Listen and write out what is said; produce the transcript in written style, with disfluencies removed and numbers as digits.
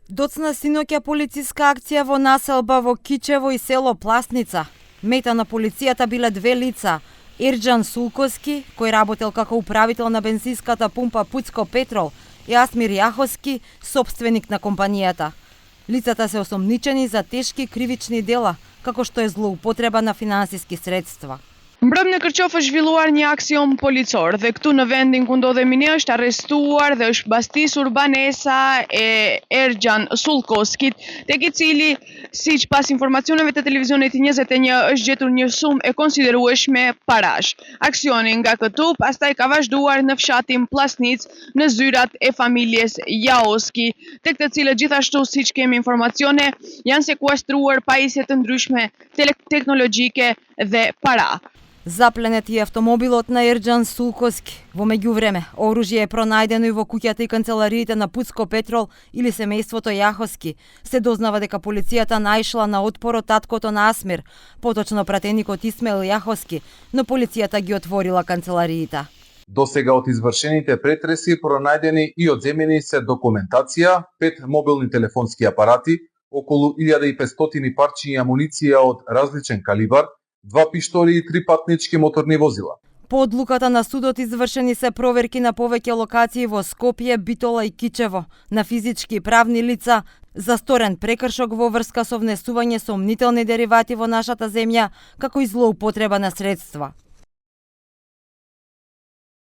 Доцна синоќа полициска акција во населба во Кичево и село Пласница. Мета на полицијата биле две лица. Ерџан Сулковски, кој работел како управител на бензинската пумпа Пуцко Петрол, и Асмир Јаховски, собственик на компанијата. Лицата се осомничени за тешки кривични дела, како што е злоупотреба на финансиски средства. Mbrëm në Kërqof është zhvilluar një aksion policor dhe këtu në vendin ku ndodhemi ne është arrestuar dhe është mbastisur banesa e Erxhan Sullkoskit, tek I cili, siç pas informacioneve të televizionit 21, është gjetur një sumë e konsiderueshme parash. Aksioni nga këtu pastaj ka vazhduar në fshatin Plasnic në zyrat e familjes Jaoski, tek të cilët gjithashtu siç kemi informacione janë sekuestruar pajisje të ndryshme teknologjike dhe para. Запленет и автомобилот на Ерџан Сулковски. Во меѓувреме, оружје е пронајдено и во куќата и канцелариите на Пуцко Петрол или семејството Јаховски. Се дознава дека полицијата наишла на отпор од таткото на Асмир, поточно пратеникот Исмаил Јаховски, но полицијата ги отворила канцелариите. До сега од извршените претреси пронајдени и одземени се документација, 5 мобилни телефонски апарати, околу 1500 парчиња амуниција од различен калибар, 2 пиштоли и 3 патнички моторни возила. По одлуката на судот извршени се проверки на повеќе локации во Скопје, Битола и Кичево на физички и правни лица за сторен прекршок во врска со внесување сомнителни деривати во нашата земја, како и злоупотреба на средства.